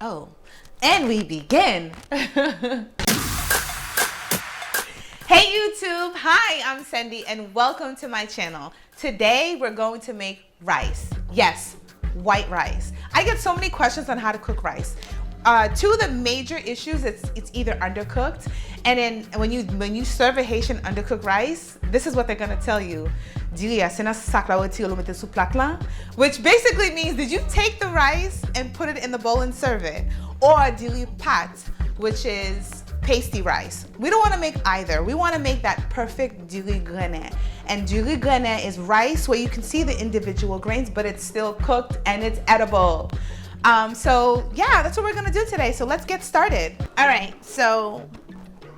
Oh, and we begin. Hey YouTube, hi, I'm Cindy and welcome to my channel. Today we're going to make rice. Yes, white rice. I get so many questions on how to cook rice. Two of the major issues, it's either undercooked, and then when you serve a Haitian undercooked rice, this is what they're gonna tell you. Which basically means, did you take the rice and put it in the bowl and serve it? Or dili pat, which is pasty rice. We don't wanna make either. We wanna make that perfect dili grene. And dili grene is rice where you can see the individual grains, but it's still cooked and it's edible. So yeah, that's what we're gonna do today. So let's get started. All right, so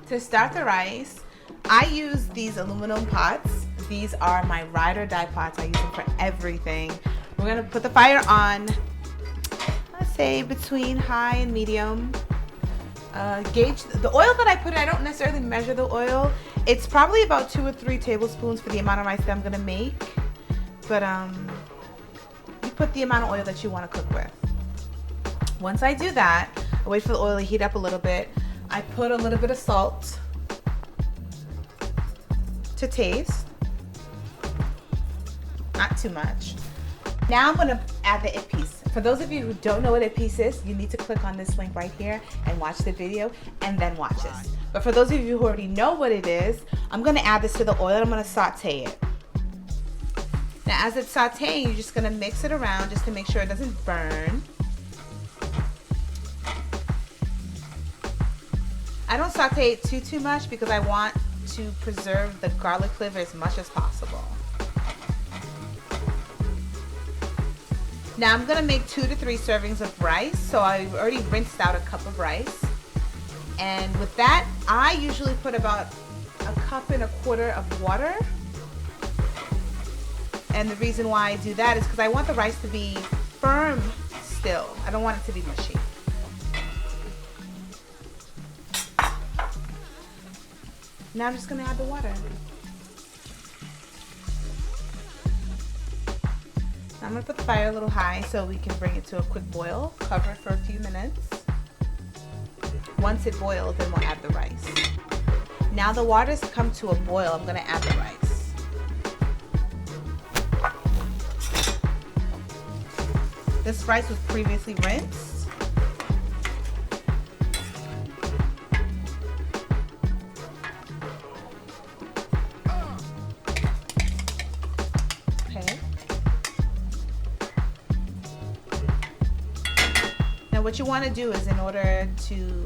to start the rice, I use these aluminum pots. These are my ride or die pots. I use them for everything. We're gonna put the fire on, let's say between high and medium. Gauge the oil that I put in. I don't necessarily measure the oil. It's probably about 2 or 3 tablespoons for the amount of rice that I'm gonna make. But you put the amount of oil that you wanna cook with. Once I do that, I wait for the oil to heat up a little bit. I put a little bit of salt to taste, not too much. Now I'm gonna add the épices. For those of you who don't know what épices is, you need to click on this link right here and watch the video and then watch this. But for those of you who already know what it is, I'm gonna add this to the oil and I'm gonna saute it. Now as it's sauteing, you're just gonna mix it around just to make sure it doesn't burn. I don't saute it too much because I want to preserve the garlic flavor as much as possible. Now I'm gonna make 2 to 3 servings of rice. So I've already rinsed out a cup of rice. And with that, I usually put about 1.25 cups of water. And the reason why I do that is because I want the rice to be firm still. I don't want it to be mushy. Now I'm just gonna add the water. I'm gonna put the fire a little high so we can bring it to a quick boil. Cover it for a few minutes. Once it boils, then we'll add the rice. Now the water's come to a boil, I'm gonna add the rice. This rice was previously rinsed. What you want to do is, in order to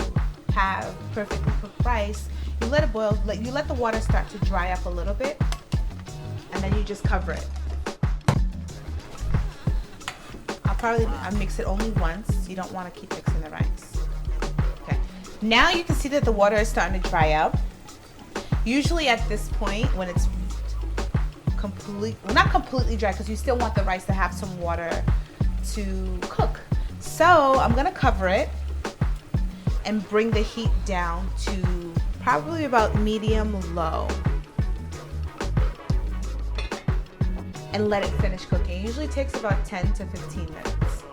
have perfectly cooked rice, you let it boil, you let the water start to dry up a little bit, and then you just cover it. I'll mix it only once. You don't want to keep mixing the rice. Okay. Now you can see that the water is starting to dry up. Usually at this point, when it's not completely dry, because you still want the rice to have some water to cook. So I'm gonna cover it and bring the heat down to probably about medium low and let it finish cooking. It usually takes about 10 to 15 minutes.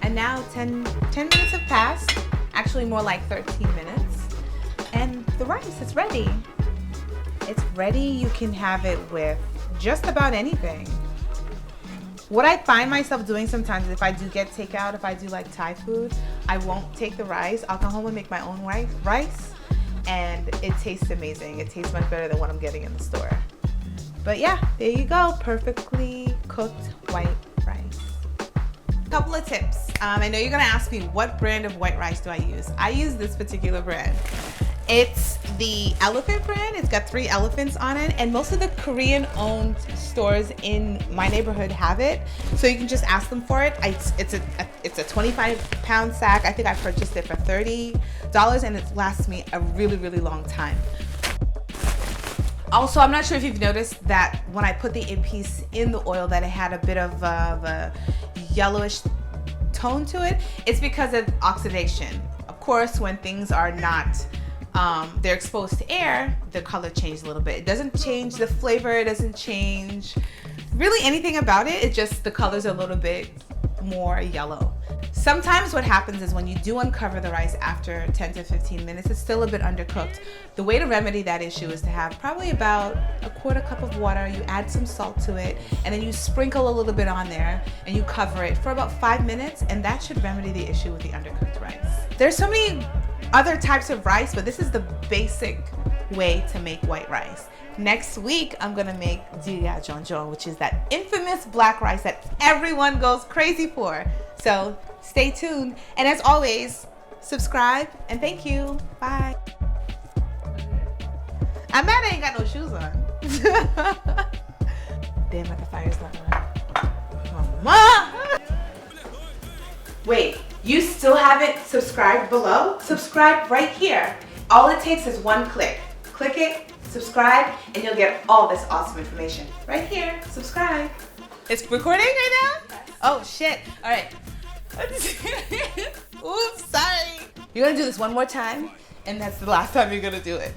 And now 10 minutes have passed, actually more like 13 minutes. And the rice is ready. It's ready. You can have it with just about anything. What I find myself doing sometimes is if I do get takeout, if I do like Thai food, I won't take the rice. I'll come home and make my own rice, and it tastes amazing. It tastes much better than what I'm getting in the store. But yeah, there you go, perfectly cooked white rice. Couple of tips. I know you're gonna ask me, what brand of white rice do I use? I use this particular brand. It's the elephant brand. It's got 3 elephants on it, and most of the Korean-owned stores in my neighborhood have it. So you can just ask them for it. It's a 25-pound sack. I think I purchased it for $30, and it lasts me a really, really long time. Also, I'm not sure if you've noticed that when I put the épices in the oil, that it had a bit of a yellowish tone to it. It's because of oxidation. Of course, when things are not they're exposed to air, the color changes a little bit. It doesn't change the flavor, it doesn't change really anything about it. It's just the color's a little bit more yellow. Sometimes what happens is when you do uncover the rice after 10 to 15 minutes, it's still a bit undercooked. The way to remedy that issue is to have probably about a quarter cup of water, you add some salt to it, and then you sprinkle a little bit on there, and you cover it for about 5 minutes, and that should remedy the issue with the undercooked rice. There's so many other types of rice, but this is the basic way to make white rice. Next week, I'm gonna make diga jonjon, which is that infamous black rice that everyone goes crazy for. So stay tuned. And as always, subscribe and thank you. Bye. I'm mad I ain't got no shoes on. Damn it, the fire's not on. Mama! Wait, you still haven't subscribed below? Subscribe right here. All it takes is one click. Click it, subscribe, and you'll get all this awesome information. Right here, subscribe. It's recording right now? Oh shit, all right. Oops, sorry. You're gonna do this one more time, and that's the last time you're gonna do it.